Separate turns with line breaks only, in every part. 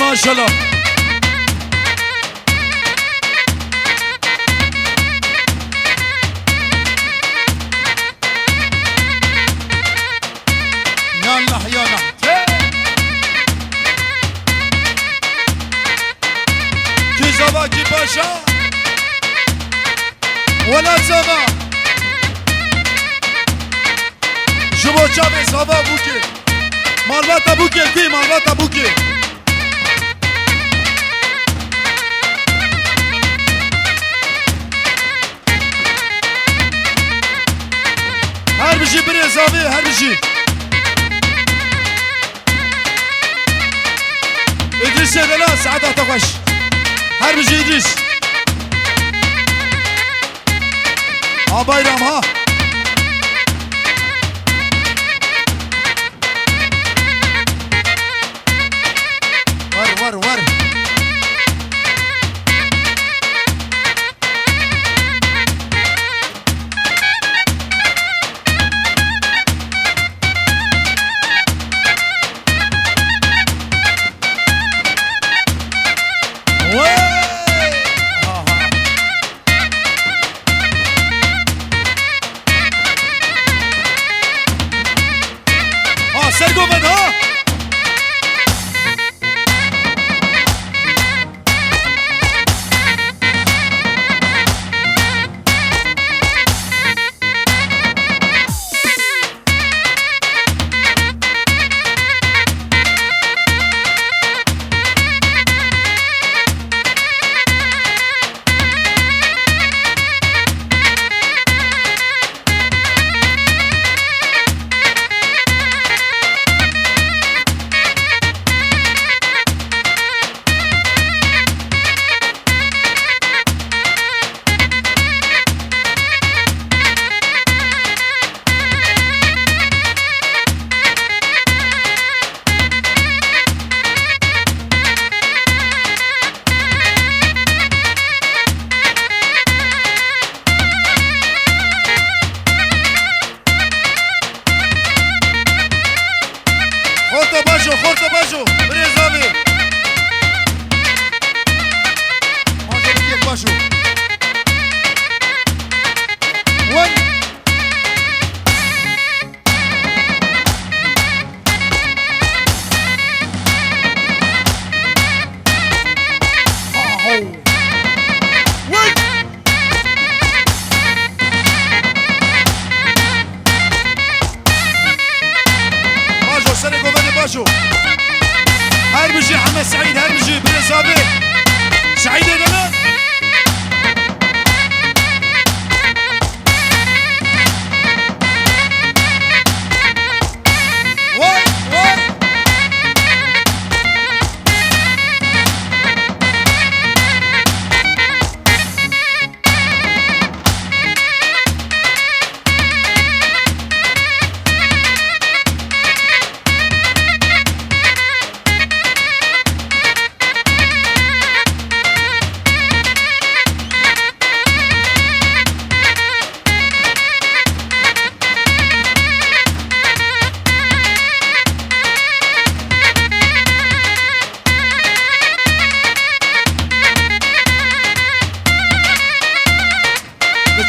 ما شاء الله. يلا يلا كي زبا كي باشا ولا زبا جبو چابه زبا بوكي مالواتا بوكي دي مالواتا بوكي هر بجي بري زابي هر بجي إدريس لا سعادة تقوش هر بجي إدريس ها بايرام ها ور ور ور هربجي محمد سعيد هربجي بن صابر سعيد دلال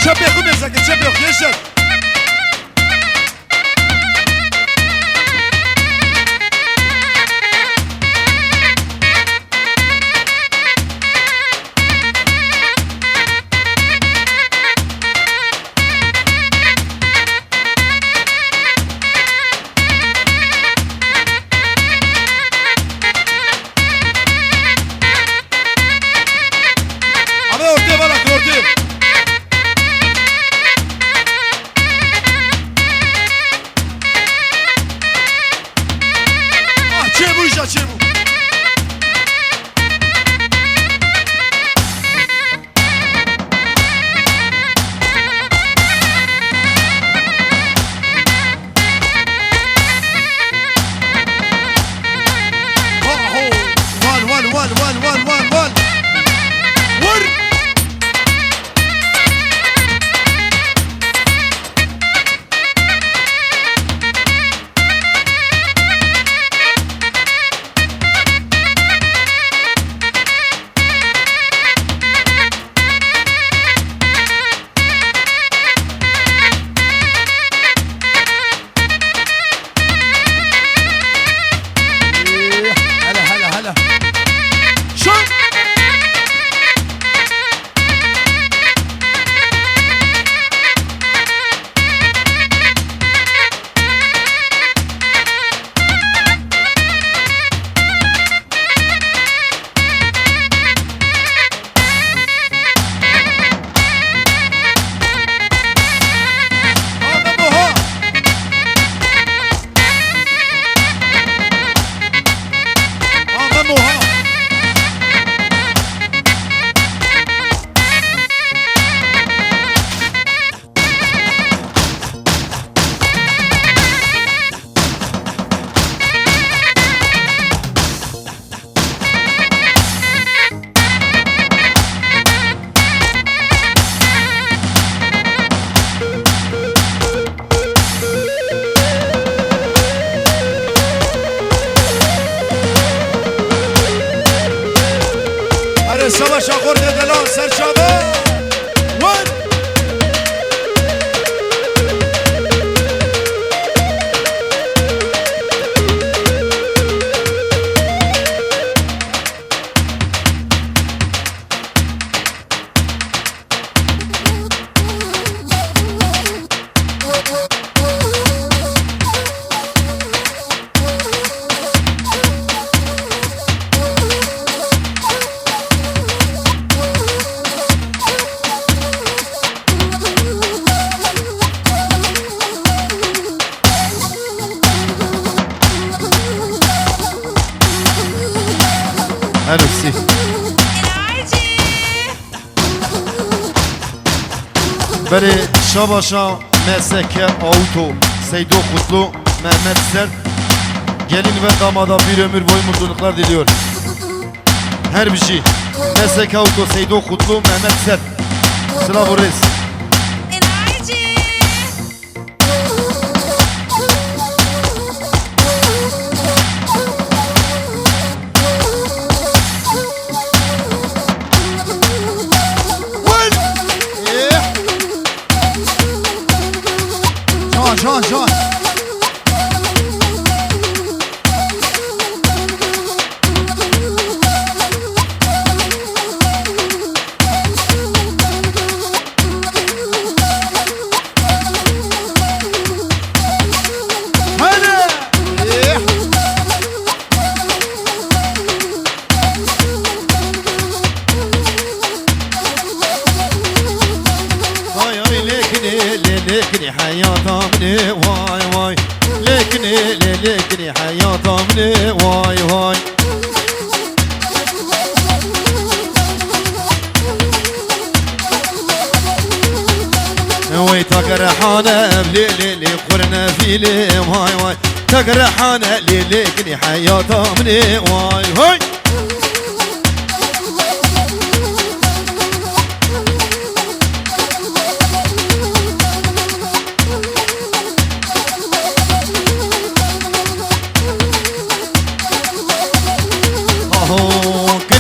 تشبه خمسك تشبه خيشك أبي أورتي بالك أورتي Çebu. One. Vur. شبا شاخور دلان سرچاوه ون
هلوسي بري شاباشا مسكه auto Seydo Kutlu Mehmet Ser gelin ve damada bir ömür boyu mutluluklar diliyor. Her bir şey Mesek Auto Seydo Kutlu Mehmet Ser Slavo Reis.
Can can
لكني حياتي واي واي لكني حياتي واي واي وي تقرحانة بليلي قرنا في لي واي واي تقرحانة لكني حياتي واي واي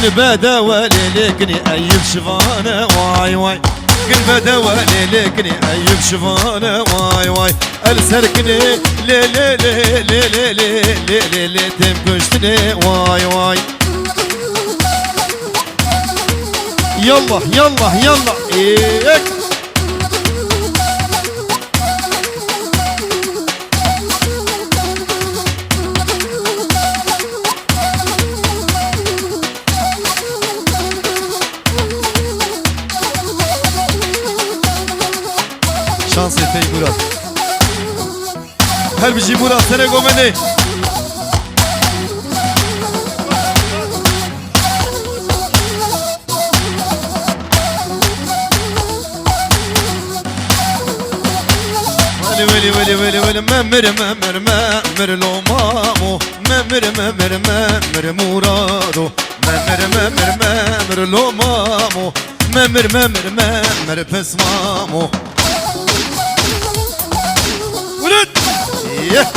كن بدا وليلكني أيب شفانة واي واي كن بدا وليلكني أيب شفانة واي واي السركني لي لي لي لي لي لي لي لي لي تمكشتني واي واي يلا يلا يلا إيك Şans epey Murat. Her bir şey Murat sene gomeni. Veli memir lo mamu memir murado memir lo mamu memir pes mamu. Yeah.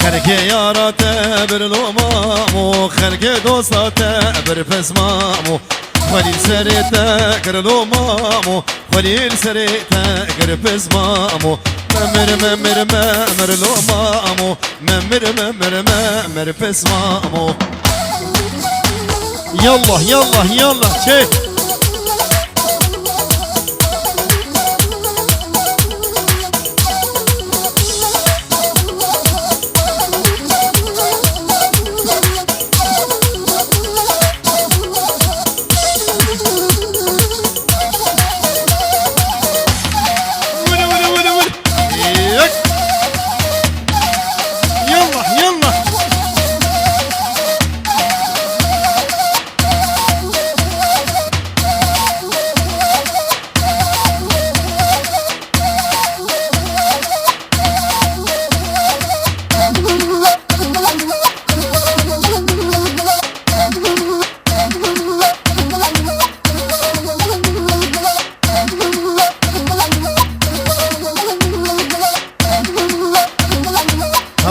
خلق يارات برلومامو خلق دوستات برفزمامو خليل سريتا كرلومامو خليل سريتا كرفزمامو ممر لومامو ممر فزمامو يلا يلا يلا شيء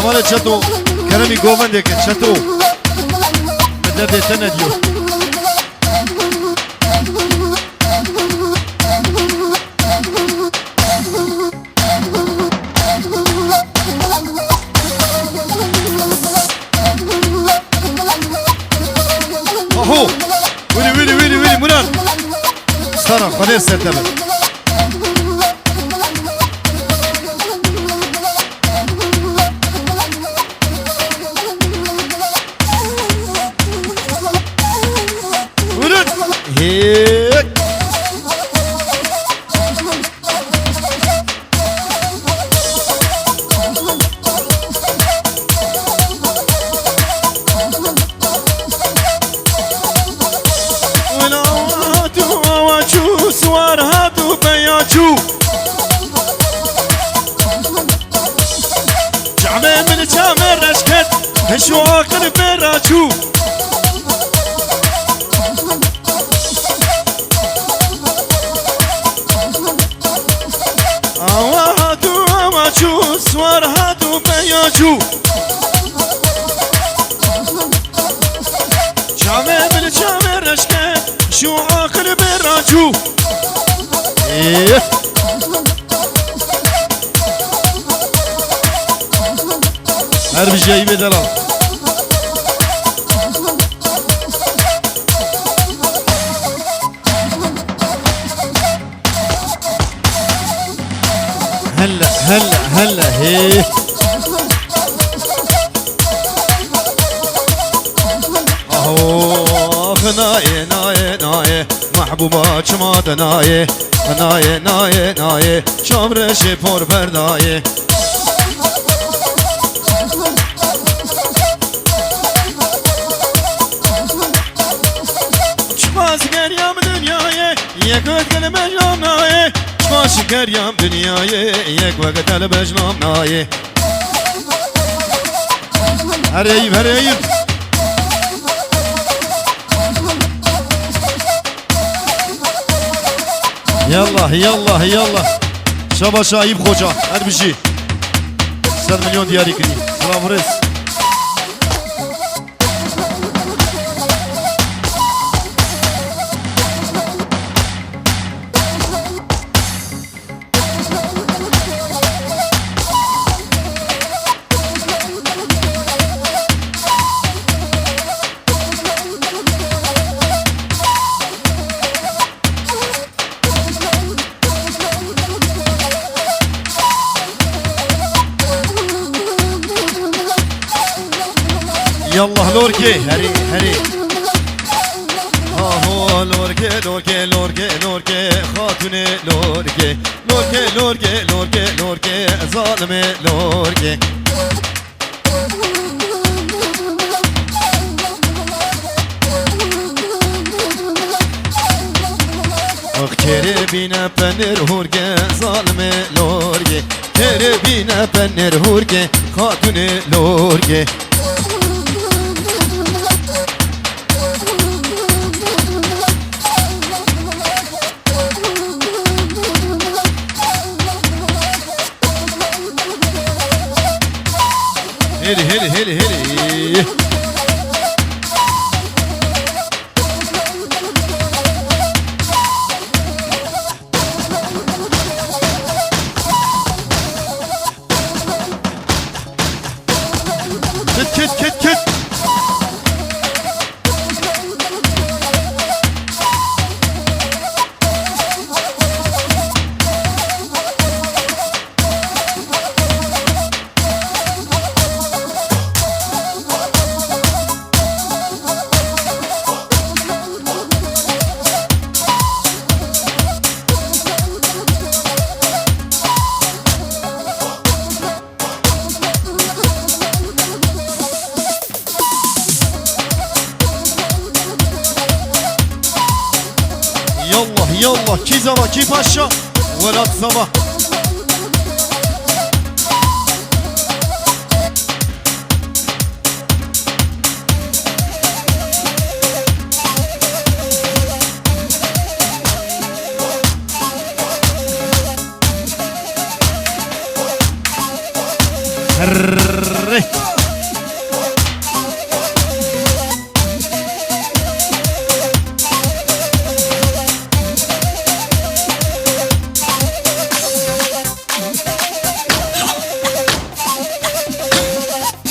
Kemal Çato Kerem'i Govendeki Çato Mederdete ne diyor? Aho! Vili Murat! Stara, kader serteme. Murat! Hek! شو آخر براچو آواتو آواتو سوار هاتو بیاچو چامه بل چامه رشکه شو آخر براچو هر bir şeyi bedel al. هلا هي اهو نايه محبوبا چما دنايه نايه شامرش پر بردايه چماز گریم دنیای یک وقت گل مجنام نایه چماش گریم دنیای یک وقت گل مجنام نایه هرeyim Yallah Şaba Şahip Hoca her bir şey 100 milyon diyar ikili Bravo reis Yallah lorke heri Aho lorke Hatune lorke Zalime lorke Kere bine penir hurge Zalime lorke Kere bine penir hurge Hatune lorke Heli Kit Yallah ki zava ki paşa Velat zava ري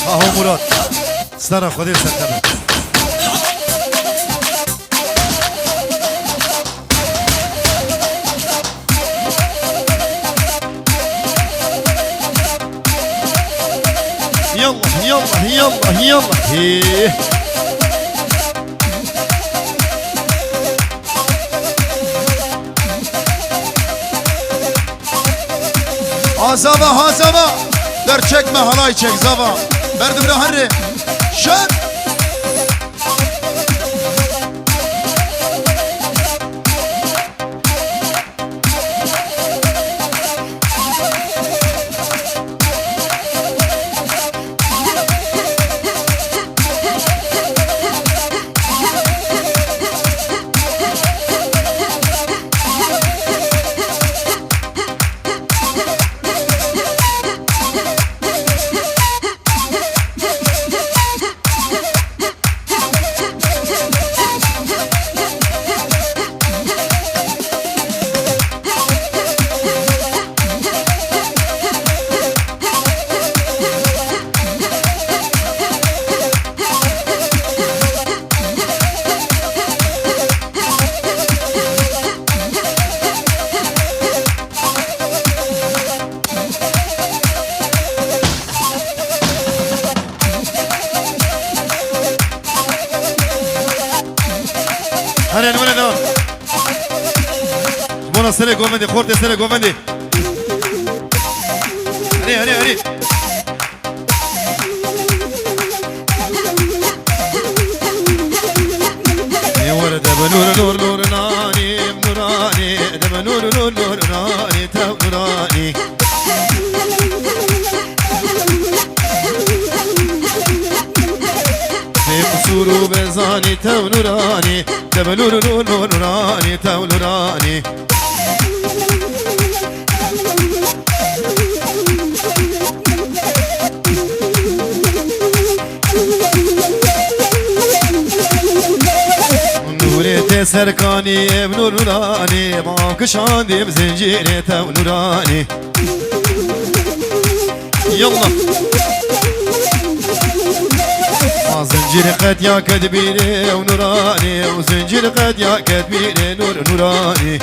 اهو مراد استنى خدي سكنه يلا يلا يلا يلا هيه
Azava hazava der çekme halay çek zava verdim raharri şan
هرين وين دور بونا سنة جوفندي خورتي سنة جوفندي هري هري هري يا ولد بنور نور نور ناني نوراني بنور نور نور ناني تو نوراني سورو بزاني تو نوراني تبنور نور نور نوراني تو نوراني نوري سركاني بنور نوراني معاك شاندي بزنجيري تو نوراني يلا زنجير قد يا كدبيني ونوراني وزنجير قد يا كدبيني نور نوراني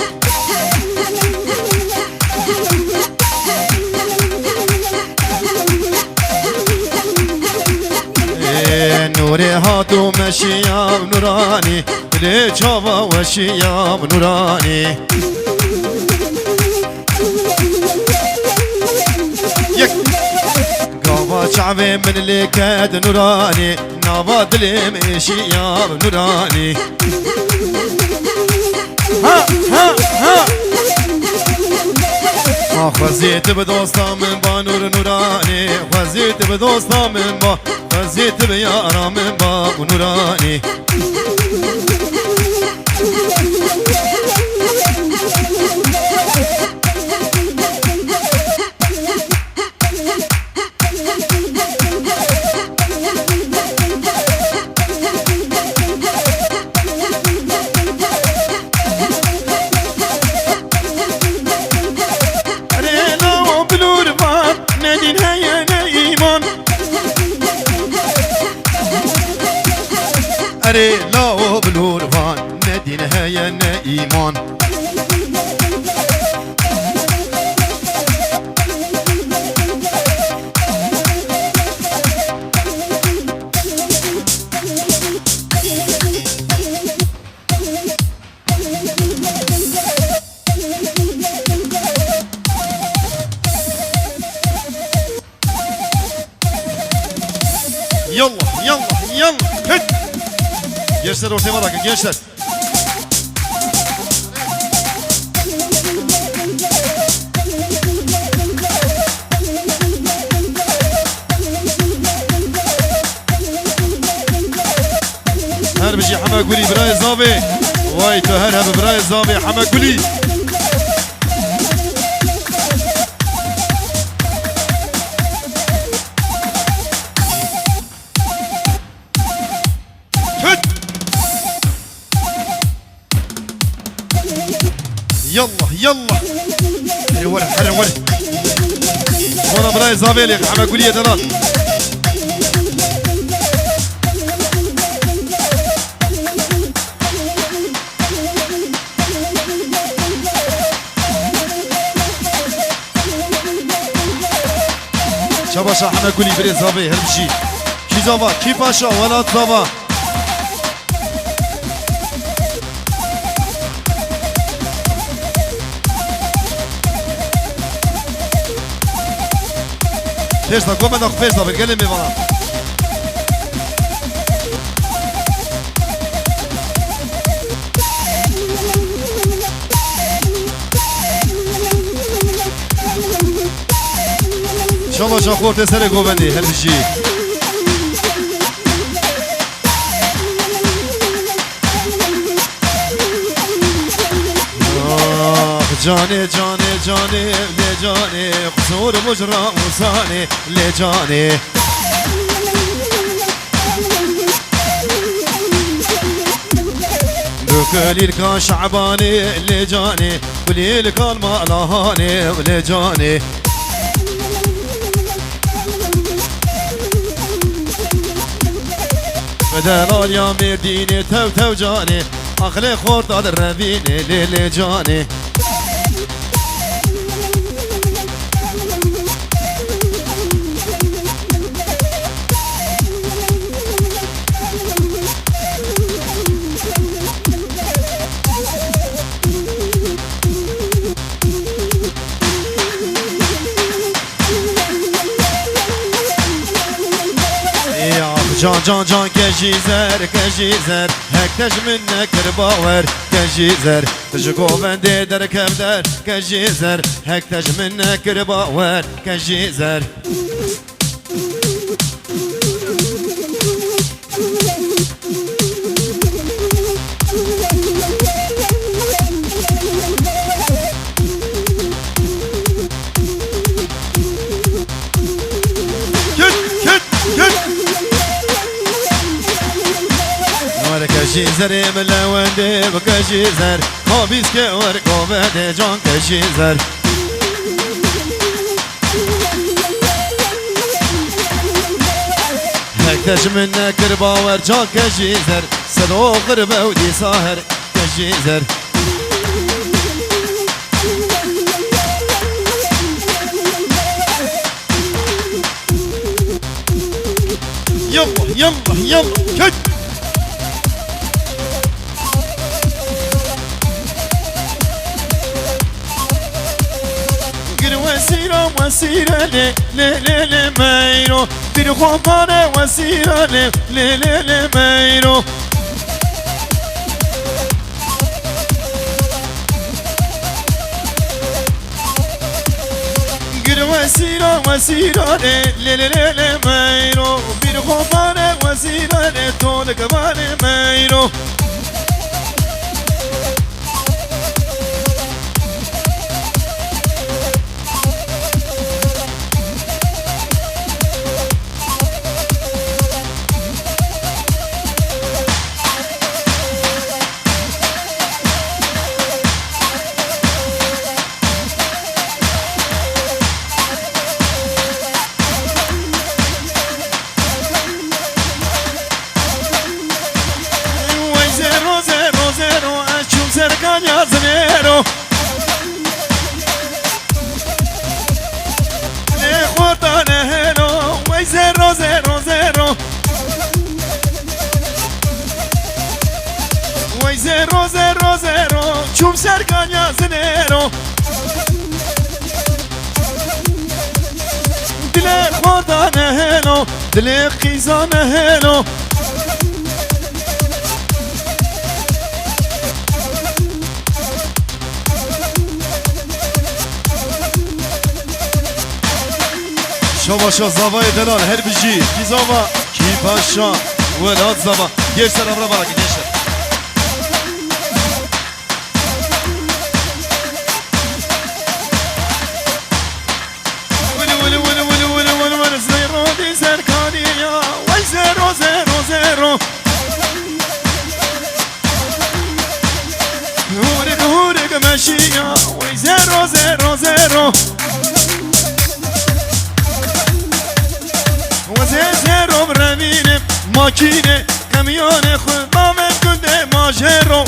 نوري هاتو مشيا نوراني لي شافا وشيا نوراني شعبي من اللي كاد نوراني نابات لي مشي يا نوراني ها ها ها خزيت بدوستا من با نور نوراني خزيت بدوستا من با خزيت بيارا من با نوراني أري لا بلور فان ندينها يا نايمان يلا يلا يلا هت Gençler ortaya bakın gençler. هر بجي حما قولي براي الزابي واي تهرها ببراي الزابي حما قولي حرور حرور وانا براي زابيلي حما قولي دلال شباشا حما قولي بري زابي هرمشي كي زابا كي باشا ولا زابا فيزا قوم انا فيزا بالكلمه بقى شما شاخور تسر قوبندي هلبشي جاني جاني جاني لجاني قصور مجرى وصاني لجاني دكالي كان شعباني لجاني وليل كان ما لهاني ولجاني بدلال يا مرديني تو تو جاني عقلي خورد على الربيني لجاني جان جان جان كجيزر كجيزر هكتج منك رباور كجيزر تجكو بندي دركب در كجيزر هكتج منك رباور كجيزر كجيزر ملوندي بكجيزر خابيس كور كوبد جان كجيزر هكتش منك رباور جان كجيزر صدو غربة ودي ساهر كجيزر يلا يلا يلا وسيرة وسيرة لي لي لي لي مايرو بير خوفانة وسيرة لي لي لي لي مايرو قر وسيرة وسيرة لي لي لي لي لي مايرو بير خوفانة وسيرة لي طول كمان مايرو Cercania Zanero Le Juata Nehero Way 000 Way 000 Chum Cercania Zanero Dile Juata Nehero Dile Khiza Nehero شباشا زاوای دلال هر بجی کی زاوا کی پاشا ولاد زاوا گشتر ابرا بالا گشتر ولي ولي ولي ولي ولي ولي ولي زيرو دي زركانيا وي 000 هورك هورك ماشية وي 000 ماجرو وزيزيرو برمينم ماكينة كميون خود بامن كده ماجرو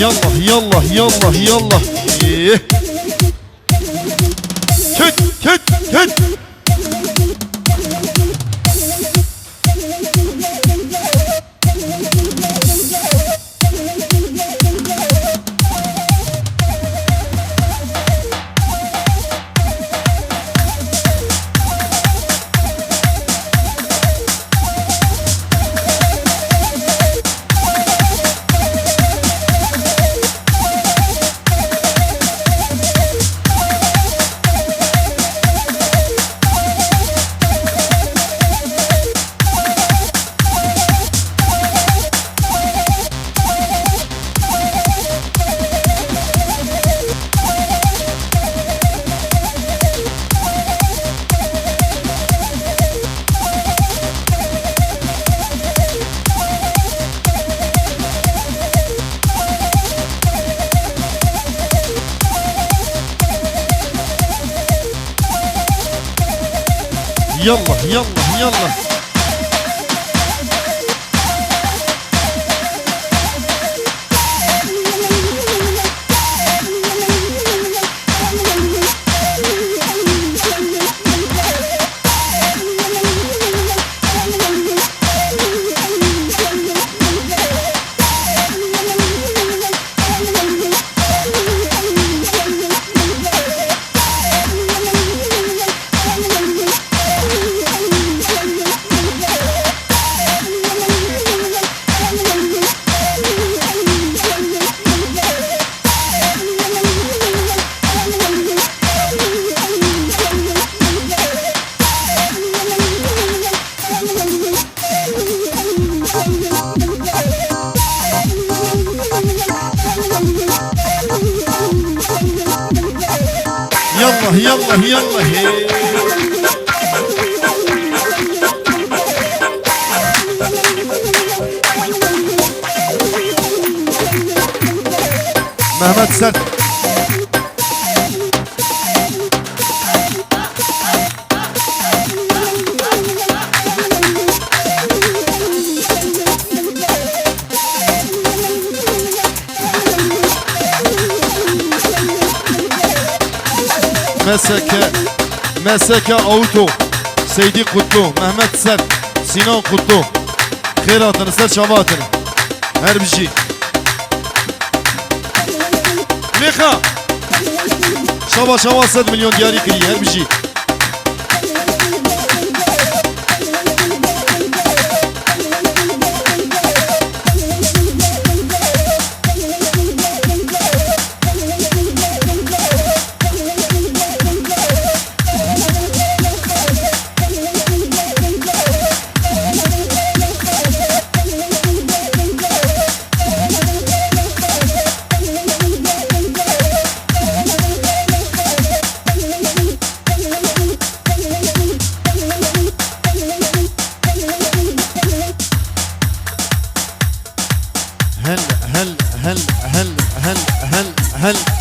يلا يلا يلا يلا إيه. كت كت كت يلا يلا يلا يلا يلا هي مهما تسد مسك اوتو سيدي قطو مهما تسد سينان قطو خيراتنا سر شباتنا هر بجي ميخا شبا 100 مليون دياري كري هر بجي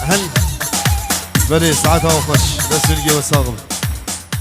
هل بلي ساعتها وخش بس نلقي وساقم